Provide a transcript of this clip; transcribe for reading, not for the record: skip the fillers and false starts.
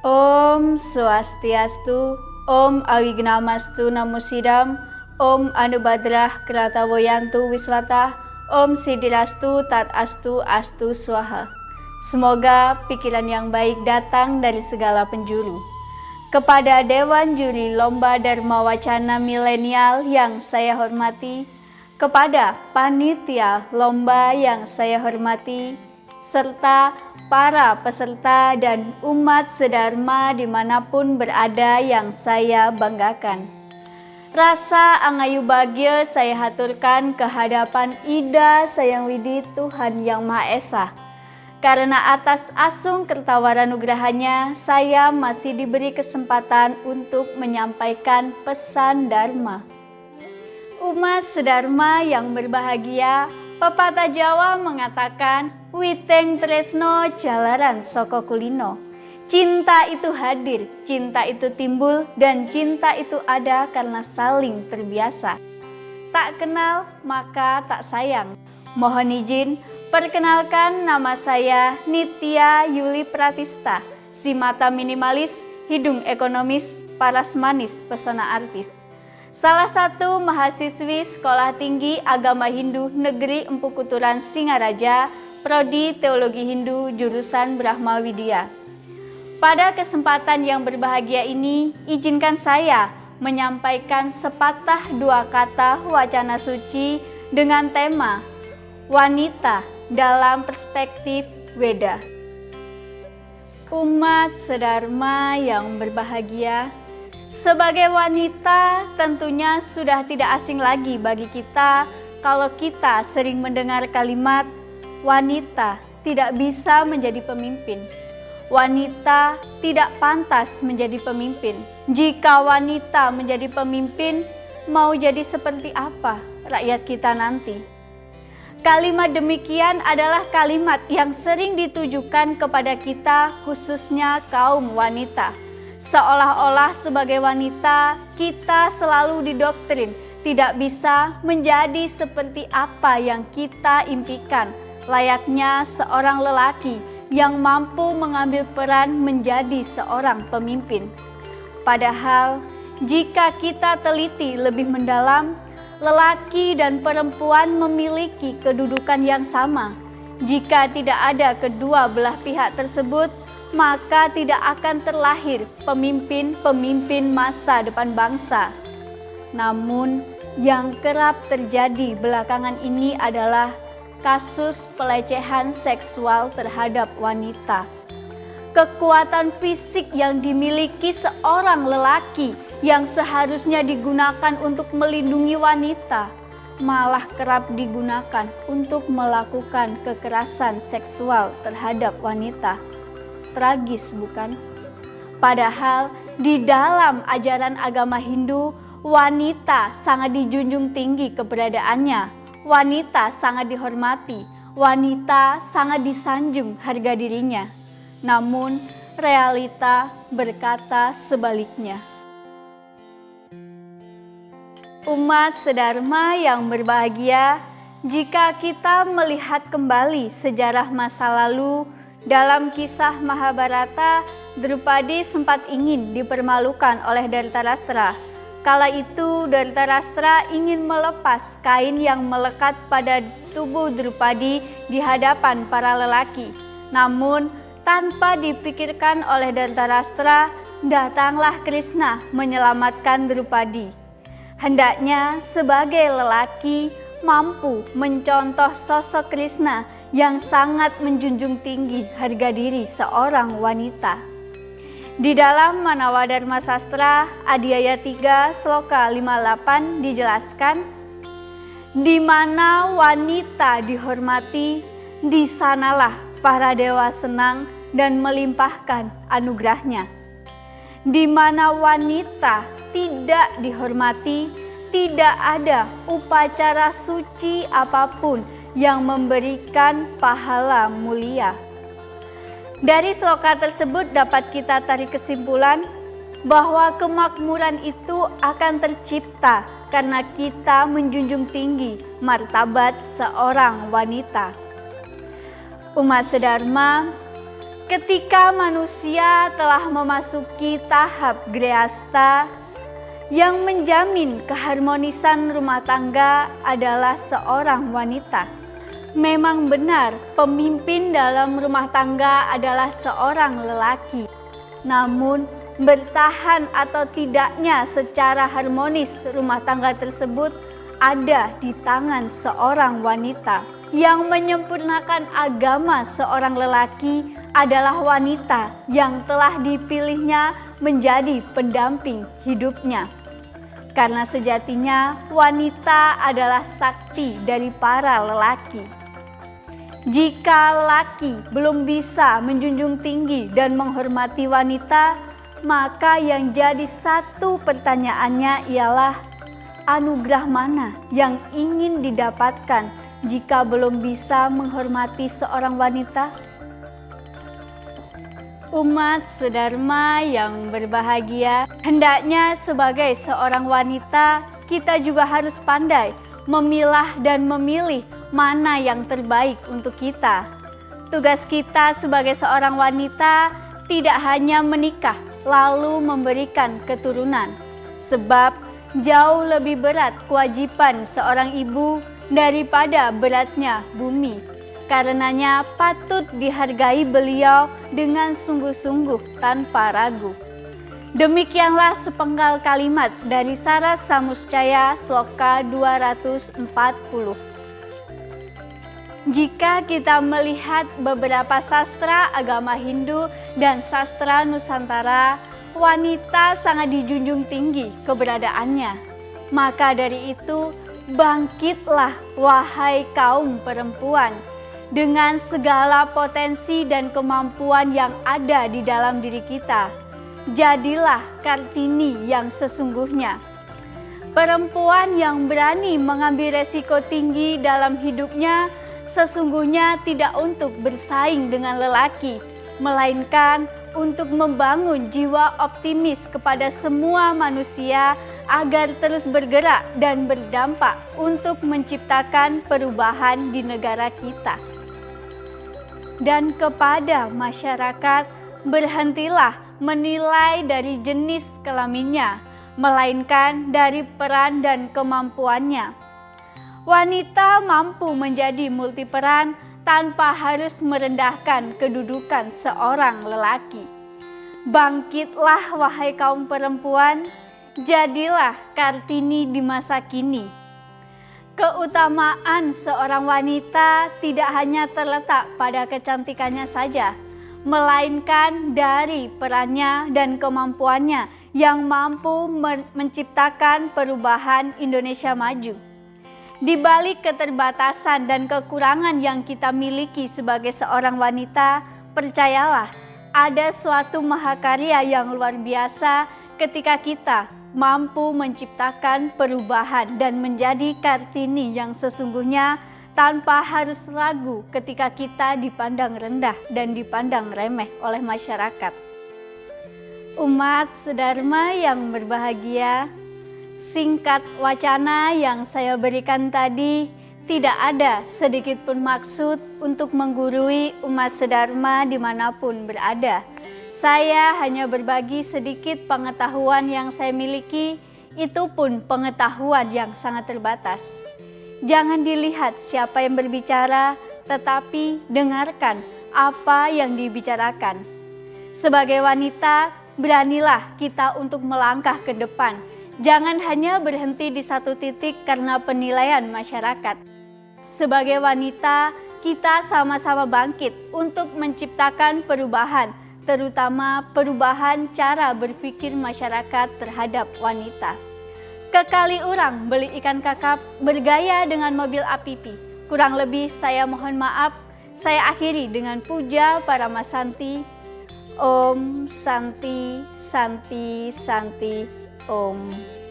Om Swastiastu, Om Awignamastu Namo Sidam, Om Anubadrah Kratawoyantu Wiswata, Om Sidirastu Tat Astu Astu Swaha. Semoga pikiran yang baik datang dari segala penjuru. Kepada Dewan Juri Lomba Dharma Wacana Milenial yang saya hormati, kepada panitia lomba yang saya hormati, serta para peserta dan umat sedharma dimanapun berada yang saya banggakan. Rasa angayu bagya saya haturkan kehadapan Ida Sayang Widi Tuhan Yang Maha Esa. Karena atas asung kertawaranugrahanya, saya masih diberi kesempatan untuk menyampaikan pesan Dharma. Umat sedharma yang berbahagia, pepatah Jawa mengatakan, Witeng tresno jalaran saka kulino. Cinta itu hadir, cinta itu timbul, dan cinta itu ada karena saling terbiasa. Tak kenal maka tak sayang. Mohon izin, perkenalkan nama saya Nitya Yuli Pratista, si mata minimalis, hidung ekonomis, paras manis, pesona artis. Salah satu mahasiswi Sekolah Tinggi Agama Hindu Negeri Empu Kuturan Singaraja, Prodi Teologi Hindu, jurusan Brahma Widya. Pada kesempatan yang berbahagia ini, izinkan saya menyampaikan sepatah dua kata wacana suci dengan tema wanita dalam perspektif Weda. Umat sedharma yang berbahagia, sebagai wanita tentunya sudah tidak asing lagi bagi kita kalau kita sering mendengar kalimat wanita tidak bisa menjadi pemimpin. Wanita tidak pantas menjadi pemimpin. Jika wanita menjadi pemimpin, mau jadi seperti apa rakyat kita nanti? Kalimat demikian adalah kalimat yang sering ditujukan kepada kita, khususnya kaum wanita. Seolah-olah sebagai wanita, kita selalu didoktrin tidak bisa menjadi seperti apa yang kita impikan, layaknya seorang lelaki yang mampu mengambil peran menjadi seorang pemimpin. Padahal, jika kita teliti lebih mendalam, lelaki dan perempuan memiliki kedudukan yang sama. Jika tidak ada kedua belah pihak tersebut, maka tidak akan terlahir pemimpin-pemimpin masa depan bangsa. Namun, yang kerap terjadi belakangan ini adalah kasus pelecehan seksual terhadap wanita. Kekuatan fisik yang dimiliki seorang lelaki yang seharusnya digunakan untuk melindungi wanita, malah kerap digunakan untuk melakukan kekerasan seksual terhadap wanita. Tragis, bukan? Padahal di dalam ajaran agama Hindu, wanita sangat dijunjung tinggi keberadaannya, wanita sangat dihormati, wanita sangat disanjung harga dirinya. Namun, realita berkata sebaliknya. Umat sedharma yang berbahagia, jika kita melihat kembali sejarah masa lalu, dalam kisah Mahabharata, Drupadi sempat ingin dipermalukan oleh Dhritarashtra. Kala itu Dhritarashtra ingin melepas kain yang melekat pada tubuh Drupadi di hadapan para lelaki. Namun, tanpa dipikirkan oleh Dhritarashtra, datanglah Krishna menyelamatkan Drupadi. Hendaknya sebagai lelaki mampu mencontoh sosok Krishna yang sangat menjunjung tinggi harga diri seorang wanita. Di dalam Manawadharma Sastra Adhyaya 3 Sloka 58 dijelaskan, di mana wanita dihormati, di sanalah para dewa senang dan melimpahkan anugerahnya. Di mana wanita tidak dihormati, tidak ada upacara suci apapun yang memberikan pahala mulia. Dari sloka tersebut dapat kita tarik kesimpulan bahwa kemakmuran itu akan tercipta karena kita menjunjung tinggi martabat seorang wanita. Umat sedharma, Ketika manusia telah memasuki tahap Grihastha, yang menjamin keharmonisan rumah tangga adalah seorang wanita. Memang benar, pemimpin dalam rumah tangga adalah seorang lelaki. Namun, bertahan atau tidaknya secara harmonis rumah tangga tersebut ada di tangan seorang wanita. Yang menyempurnakan agama seorang lelaki adalah wanita yang telah dipilihnya menjadi pendamping hidupnya. Karena sejatinya wanita adalah sakti dari para lelaki. Jika laki belum bisa menjunjung tinggi dan menghormati wanita, maka yang jadi satu pertanyaannya ialah anugerah mana yang ingin didapatkan jika belum bisa menghormati seorang wanita? Umat sedharma yang berbahagia, hendaknya sebagai seorang wanita kita juga harus pandai memilah dan memilih mana yang terbaik untuk kita. Tugas kita sebagai seorang wanita tidak hanya menikah lalu memberikan keturunan, sebab jauh lebih berat kewajiban seorang ibu daripada beratnya bumi. Karenanya patut dihargai beliau dengan sungguh-sungguh tanpa ragu. Demikianlah sepenggal kalimat dari Saras Samuscaya Sloka 240. Jika kita melihat beberapa sastra agama Hindu dan sastra Nusantara, wanita sangat dijunjung tinggi keberadaannya. Maka dari itu, bangkitlah wahai kaum perempuan, dengan segala potensi dan kemampuan yang ada di dalam diri kita. Jadilah Kartini yang sesungguhnya. Perempuan yang berani mengambil resiko tinggi dalam hidupnya sesungguhnya tidak untuk bersaing dengan lelaki, melainkan untuk membangun jiwa optimis kepada semua manusia agar terus bergerak dan berdampak untuk menciptakan perubahan di negara kita. Dan kepada masyarakat, berhentilah menilai dari jenis kelaminnya, melainkan dari peran dan kemampuannya. Wanita mampu menjadi multiperan tanpa harus merendahkan kedudukan seorang lelaki. Bangkitlah wahai kaum perempuan, jadilah Kartini di masa kini. Keutamaan seorang wanita tidak hanya terletak pada kecantikannya saja, melainkan dari perannya dan kemampuannya yang mampu menciptakan perubahan Indonesia maju. Di balik keterbatasan dan kekurangan yang kita miliki sebagai seorang wanita, percayalah, ada suatu mahakarya yang luar biasa ketika kita mampu menciptakan perubahan dan menjadi Kartini yang sesungguhnya tanpa harus ragu ketika kita dipandang rendah dan dipandang remeh oleh masyarakat. Umat sedharma yang berbahagia, singkat wacana yang saya berikan tadi tidak ada sedikit pun maksud untuk menggurui umat sedharma dimanapun berada. Saya hanya berbagi sedikit pengetahuan yang saya miliki, itu pun pengetahuan yang sangat terbatas. Jangan dilihat siapa yang berbicara, tetapi dengarkan apa yang dibicarakan. Sebagai wanita, beranilah kita untuk melangkah ke depan. Jangan hanya berhenti di satu titik karena penilaian masyarakat. Sebagai wanita, kita sama-sama bangkit untuk menciptakan perubahan, terutama perubahan cara berpikir masyarakat terhadap wanita. Kekali orang beli ikan kakap bergaya dengan mobil apipi. Kurang lebih saya mohon maaf. Saya akhiri dengan puja para Masanti. Om Santi Santi Santi Om.